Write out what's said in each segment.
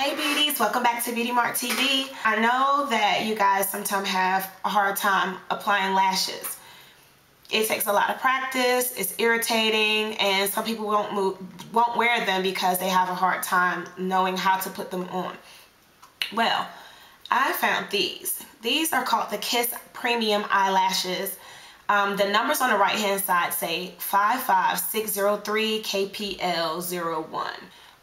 Hey beauties, welcome back to Beauty Mart TV. I know that you guys sometimes have a hard time applying lashes. It takes a lot of practice, it's irritating, and some people won't wear them because they have a hard time knowing how to put them on. Well, I found these. These are called the Kiss Premium Eyelashes. The numbers on the right hand side say 55603 KPL01.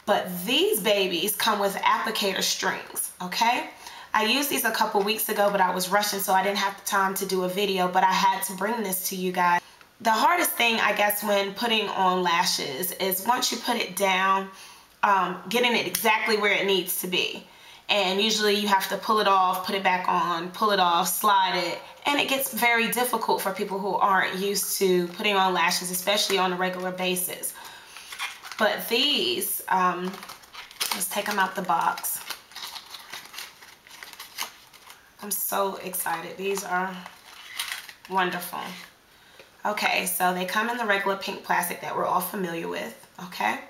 But these babies come with applicator strings, okay? I used these a couple weeks ago, but I was rushing, so I didn't have the time to do a video, but I had to bring this to you guys. The hardest thing, I guess, when putting on lashes is once you put it down, getting it exactly where it needs to be. And usually you have to pull it off, put it back on, pull it off, slide it, and it gets very difficult for people who aren't used to putting on lashes, especially on a regular basis. But these, let's take them out the box. I'm so excited. These are wonderful. Okay, so they come in the regular pink plastic that we're all familiar with, okay?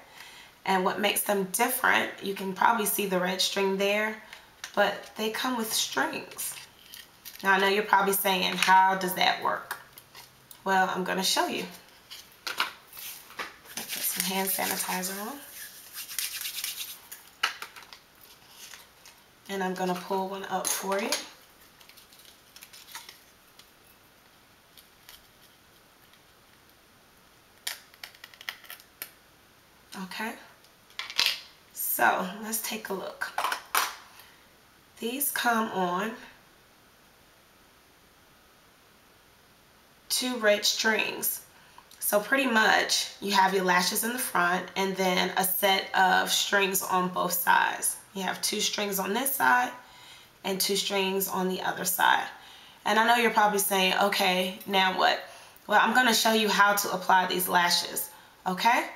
And what makes them different, you can probably see the red string there, but they come with strings. Now I know you're probably saying, how does that work? Well, I'm gonna show you. Put some hand sanitizer on. And I'm gonna pull one up for you. Okay, so let's take a look. These come on 2 red strings. So pretty much you have your lashes in the front and then a set of strings on both sides. You have 2 strings on this side and 2 strings on the other side. And I know you're probably saying, okay, now what? Well, I'm going to show you how to apply these lashes, okay?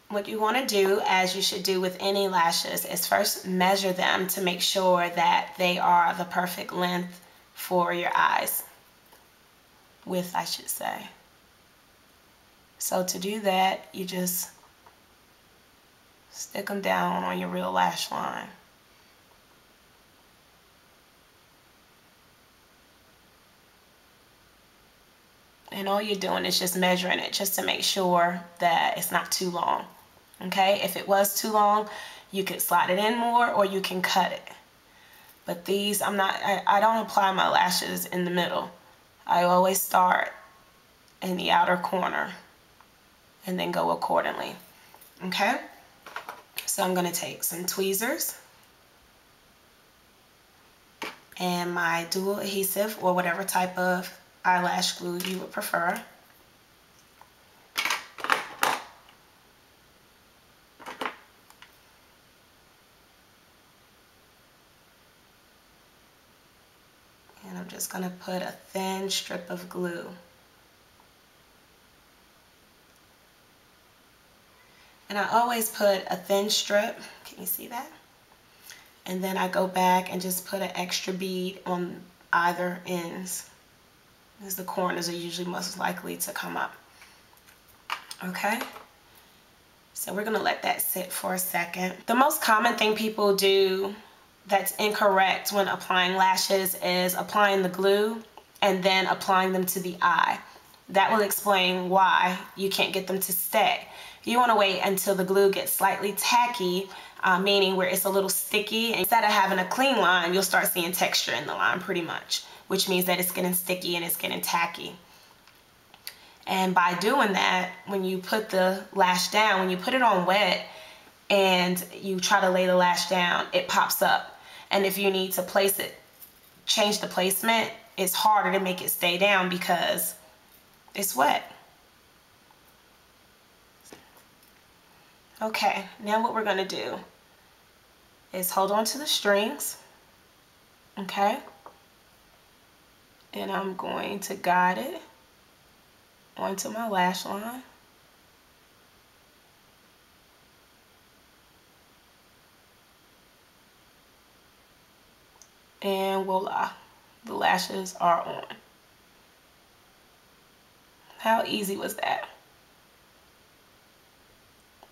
What you want to do, as you should do with any lashes, is first measure them to make sure that they are the perfect length for your eyes. Width, I should say. So to do that, you just stick them down on your real lash line. And all you're doing is just measuring it just to make sure that it's not too long. Okay, if it was too long, you could slide it in more or you can cut it. But these, I don't apply my lashes in the middle. I always start in the outer corner and then go accordingly. Okay, so I'm going to take some tweezers and my dual adhesive or whatever type of eyelash glue you would prefer. And I'm just going to put a thin strip of glue. And I always put a thin strip, can you see that? And then I go back and just put an extra bead on either ends, as the corners are usually most likely to come up. Okay? So we're going to let that sit for a second. The most common thing people do that's incorrect when applying lashes is applying the glue and then applying them to the eye. That will explain why you can't get them to stay. You want to wait until the glue gets slightly tacky, meaning where it's a little sticky. And instead of having a clean line, you'll start seeing texture in the line pretty much, which means that it's getting sticky and it's getting tacky. And by doing that, when you put the lash down, when you put it on wet and you try to lay the lash down, it pops up. And if you need to place it, change the placement, it's harder to make it stay down because it's wet. Okay, now what we're going to do is hold on to the strings, okay? And I'm going to guide it onto my lash line. And voila, the lashes are on. How easy was that?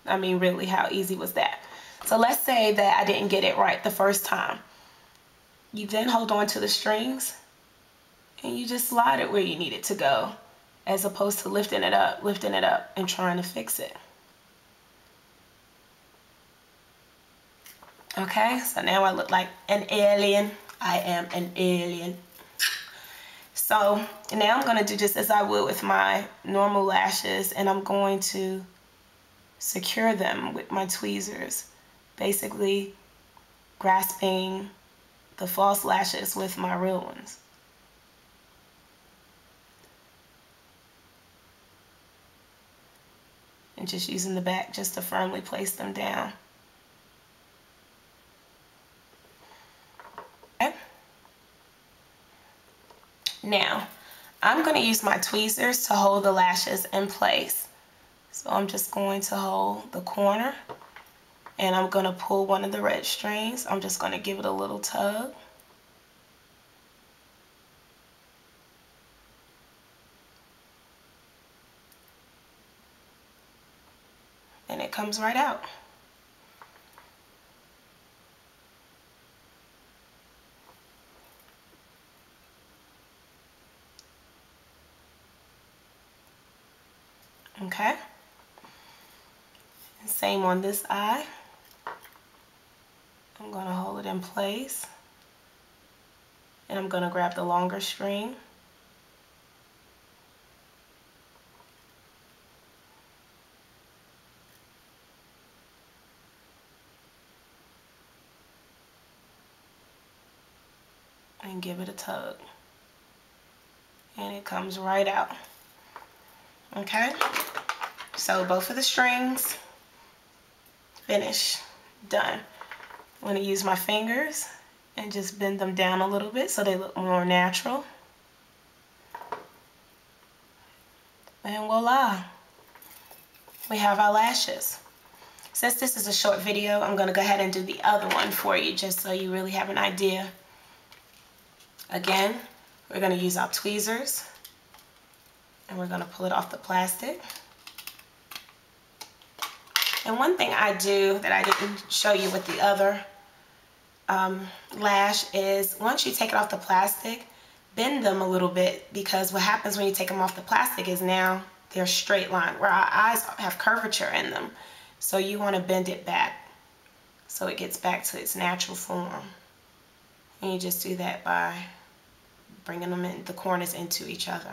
I mean, really, how easy was that? So let's say that I didn't get it right the first time. You then hold on to the strings and you just slide it where you need it to go, as opposed to lifting it up and trying to fix it. Okay, so now I look like an alien. I am an alien. So now I'm going to do just as I would with my normal lashes, and I'm going to secure them with my tweezers, basically grasping the false lashes with my real ones. And just using the back just to firmly place them down. Okay. Now, I'm going to use my tweezers to hold the lashes in place. So I'm just going to hold the corner and I'm going to pull one of the red strings. I'm just going to give it a little tug. And it comes right out. Okay. And same on this eye. I'm going to hold it in place. And I'm going to grab the longer string. And give it a tug. And it comes right out. Okay? So both of the strings, finish, done. I'm going to use my fingers and just bend them down a little bit so they look more natural. And voila, we have our lashes. Since this is a short video, I'm going to go ahead and do the other one for you just so you really have an idea. Again, we're going to use our tweezers and we're going to pull it off the plastic. And one thing I do that I didn't show you with the other lash is once you take it off the plastic, bend them a little bit, because what happens when you take them off the plastic is now they're straight line, where our eyes have curvature in them. So you want to bend it back so it gets back to its natural form. And you just do that by bringing them in, the corners into each other.